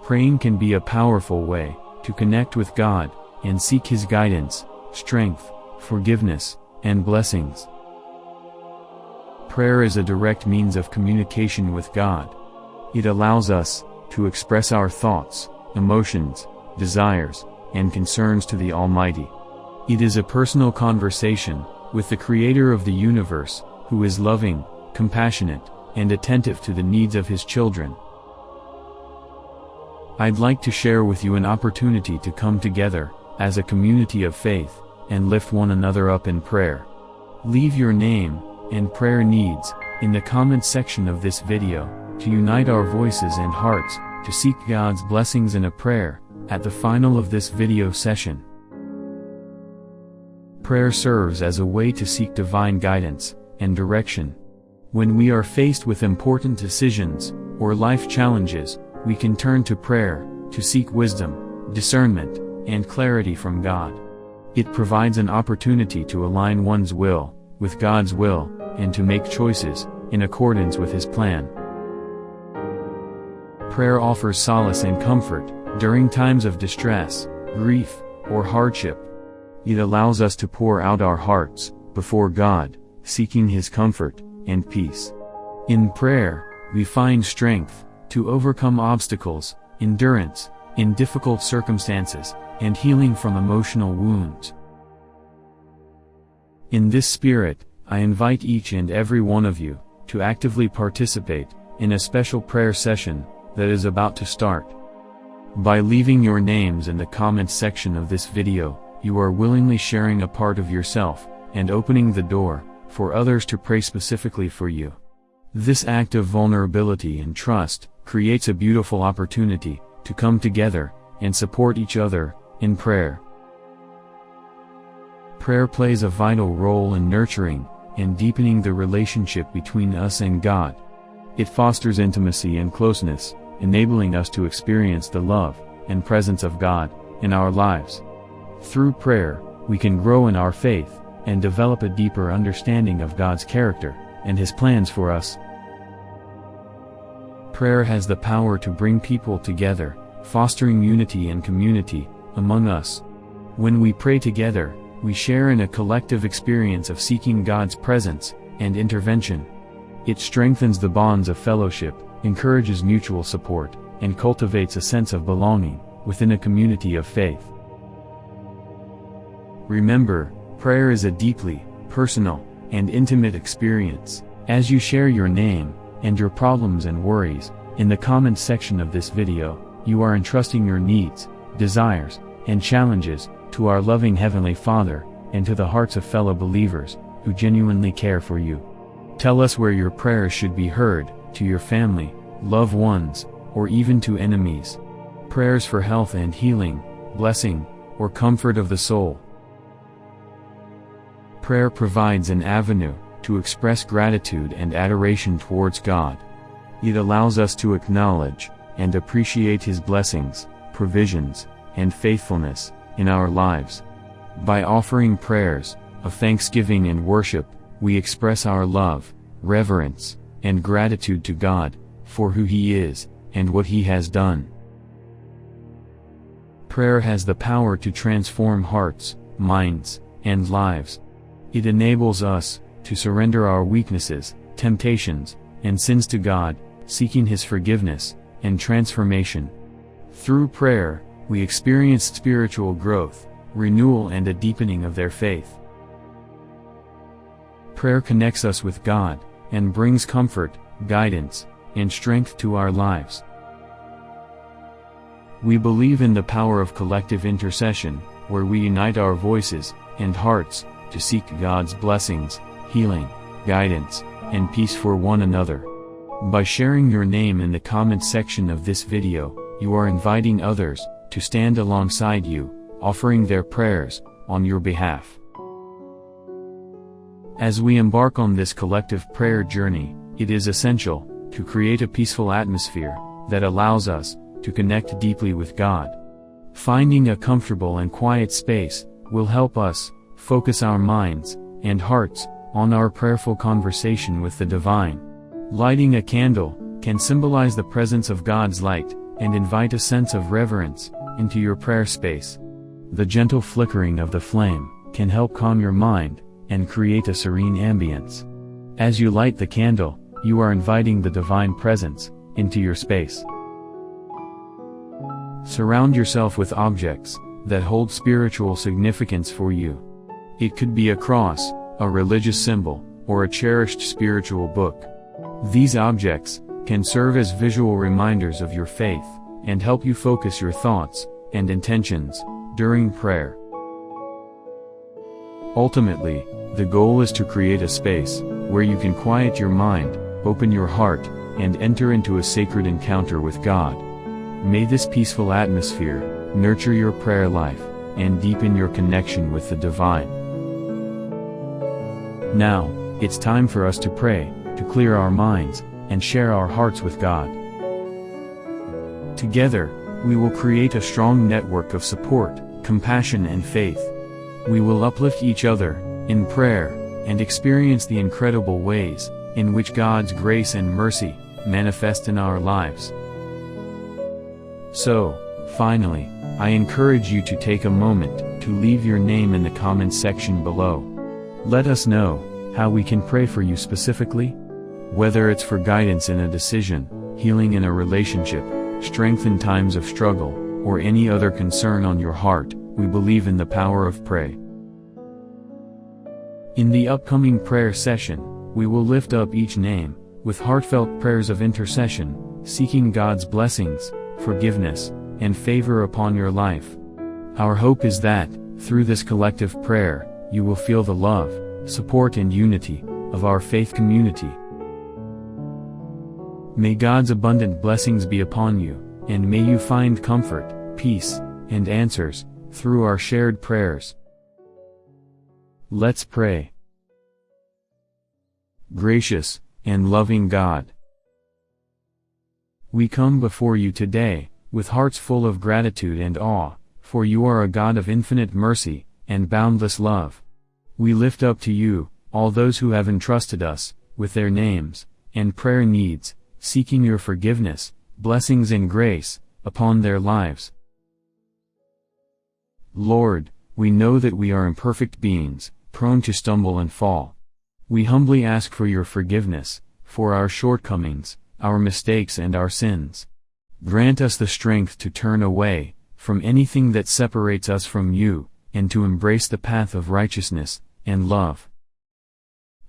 Praying can be a powerful way to connect with God and seek His guidance, strength, forgiveness, and blessings. Prayer is a direct means of communication with God. It allows us to express our thoughts, emotions, desires, and concerns to the Almighty. It is a personal conversation with the Creator of the universe, who is loving, compassionate, and attentive to the needs of His children. I'd like to share with you an opportunity to come together as a community of faith and lift one another up in prayer. Leave your name and prayer needs in the comments section of this video to unite our voices and hearts to seek God's blessings in a prayer at the final of this video session. Prayer serves as a way to seek divine guidance and direction. When we are faced with important decisions or life challenges, we can turn to prayer to seek wisdom, discernment, and clarity from God. It provides an opportunity to align one's will with God's will and to make choices in accordance with His plan. Prayer offers solace and comfort during times of distress, grief, or hardship. It allows us to pour out our hearts before God, seeking His comfort and peace. In prayer, we find strength to overcome obstacles, endurance in difficult circumstances, and healing from emotional wounds. In this spirit, I invite each and every one of you to actively participate in a special prayer session that is about to start. By leaving your names in the comments section of this video, you are willingly sharing a part of yourself and opening the door for others to pray specifically for you. This act of vulnerability and trust creates a beautiful opportunity to come together and support each other in prayer. Prayer plays a vital role in nurturing and deepening the relationship between us and God. It fosters intimacy and closeness, enabling us to experience the love and presence of God in our lives. Through prayer, we can grow in our faith and develop a deeper understanding of God's character and His plans for us. Prayer has the power to bring people together, fostering unity and community among us. When we pray together, we share in a collective experience of seeking God's presence and intervention. It strengthens the bonds of fellowship, encourages mutual support, and cultivates a sense of belonging within a community of faith. Remember, prayer is a deeply personal and intimate experience. As you share your name and your problems and worries in the comments section of this video, you are entrusting your needs, desires, and challenges to our loving Heavenly Father and to the hearts of fellow believers who genuinely care for you. Tell us where your prayers should be heard, to your family, loved ones, or even to enemies. Prayers for health and healing, blessing, or comfort of the soul. Prayer provides an avenue to express gratitude and adoration towards God. It allows us to acknowledge and appreciate His blessings, provisions, and faithfulness in our lives. By offering prayers of thanksgiving and worship, we express our love, reverence, and gratitude to God for who He is and what He has done. Prayer has the power to transform hearts, minds, and lives. It enables us to surrender our weaknesses, temptations, and sins to God, seeking His forgiveness and transformation. Through prayer, we experience spiritual growth, renewal, and a deepening of their faith. Prayer connects us with God and brings comfort, guidance, and strength to our lives. We believe in the power of collective intercession, where we unite our voices and hearts to seek God's blessings, healing, guidance, and peace for one another. By sharing your name in the comments section of this video, you are inviting others to stand alongside you, offering their prayers on your behalf. As we embark on this collective prayer journey, it is essential to create a peaceful atmosphere that allows us to connect deeply with God. Finding a comfortable and quiet space will help us focus our minds and hearts on our prayerful conversation with the divine. Lighting a candle can symbolize the presence of God's light and invite a sense of reverence into your prayer space. The gentle flickering of the flame can help calm your mind and create a serene ambience. As you light the candle, you are inviting the divine presence into your space. Surround yourself with objects that hold spiritual significance for you. It could be a cross, a religious symbol, or a cherished spiritual book. These objects can serve as visual reminders of your faith and help you focus your thoughts and intentions during prayer. Ultimately, the goal is to create a space where you can quiet your mind, open your heart, and enter into a sacred encounter with God. May this peaceful atmosphere nurture your prayer life and deepen your connection with the divine. Now, it's time for us to pray, to clear our minds, and share our hearts with God. Together, we will create a strong network of support, compassion and faith. We will uplift each other in prayer and experience the incredible ways in which God's grace and mercy manifest in our lives. So, finally, I encourage you to take a moment to leave your name in the comments section below. Let us know how we can pray for you specifically. Whether it's for guidance in a decision, healing in a relationship, strength in times of struggle, or any other concern on your heart, we believe in the power of prayer. In the upcoming prayer session, we will lift up each name with heartfelt prayers of intercession, seeking God's blessings, forgiveness, and favor upon your life. Our hope is that, through this collective prayer, you will feel the love, support and unity of our faith community. May God's abundant blessings be upon you, and may you find comfort, peace, and answers through our shared prayers. Let's pray. Gracious and loving God, we come before you today with hearts full of gratitude and awe, for you are a God of infinite mercy and boundless love. We lift up to you all those who have entrusted us with their names and prayer needs, seeking your forgiveness, blessings and grace upon their lives. Lord, we know that we are imperfect beings, prone to stumble and fall. We humbly ask for your forgiveness for our shortcomings, our mistakes and our sins. Grant us the strength to turn away from anything that separates us from you, and to embrace the path of righteousness and love.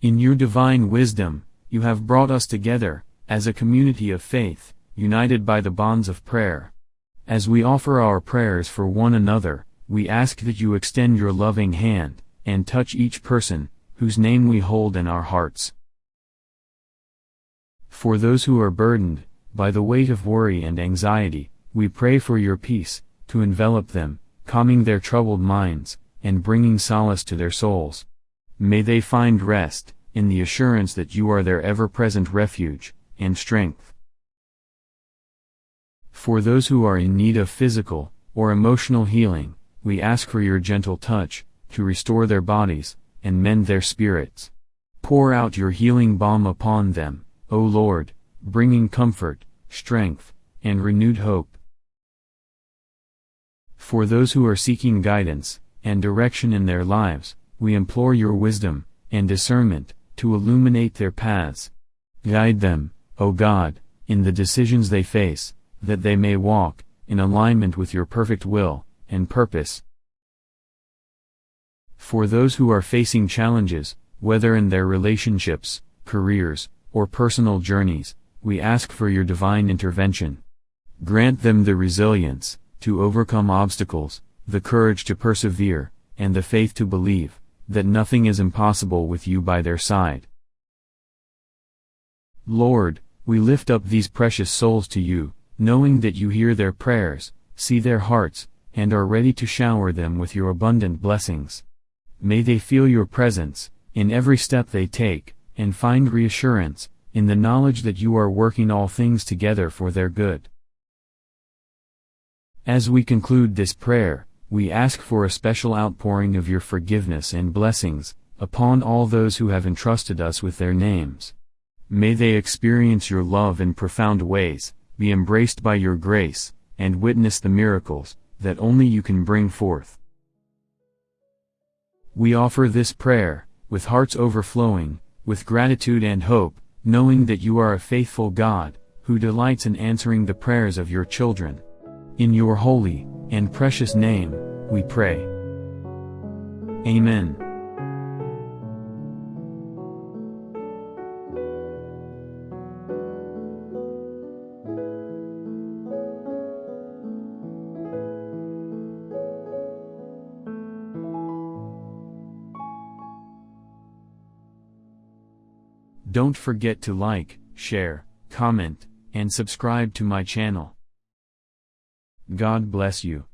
In your divine wisdom, you have brought us together as a community of faith, united by the bonds of prayer. As we offer our prayers for one another, we ask that you extend your loving hand and touch each person whose name we hold in our hearts. For those who are burdened by the weight of worry and anxiety, we pray for your peace to envelop them, calming their troubled minds and bringing solace to their souls. May they find rest in the assurance that you are their ever-present refuge and strength. For those who are in need of physical or emotional healing, we ask for your gentle touch to restore their bodies and mend their spirits. Pour out your healing balm upon them, O Lord, bringing comfort, strength, and renewed hope. For those who are seeking guidance and direction in their lives, we implore your wisdom and discernment to illuminate their paths. Guide them, O God, in the decisions they face, that they may walk in alignment with your perfect will and purpose. For those who are facing challenges, whether in their relationships, careers, or personal journeys, we ask for your divine intervention. Grant them the resilience to overcome obstacles, the courage to persevere, and the faith to believe that nothing is impossible with you by their side. Lord, we lift up these precious souls to you, knowing that you hear their prayers, see their hearts, and are ready to shower them with your abundant blessings. May they feel your presence in every step they take, and find reassurance in the knowledge that you are working all things together for their good. As we conclude this prayer, we ask for a special outpouring of your forgiveness and blessings upon all those who have entrusted us with their names. May they experience your love in profound ways, be embraced by your grace, and witness the miracles that only you can bring forth. We offer this prayer, with hearts overflowing, with gratitude and hope, knowing that you are a faithful God, who delights in answering the prayers of your children. In your holy and precious name, we pray. Amen. Don't forget to like, share, comment, and subscribe to my channel. God bless you.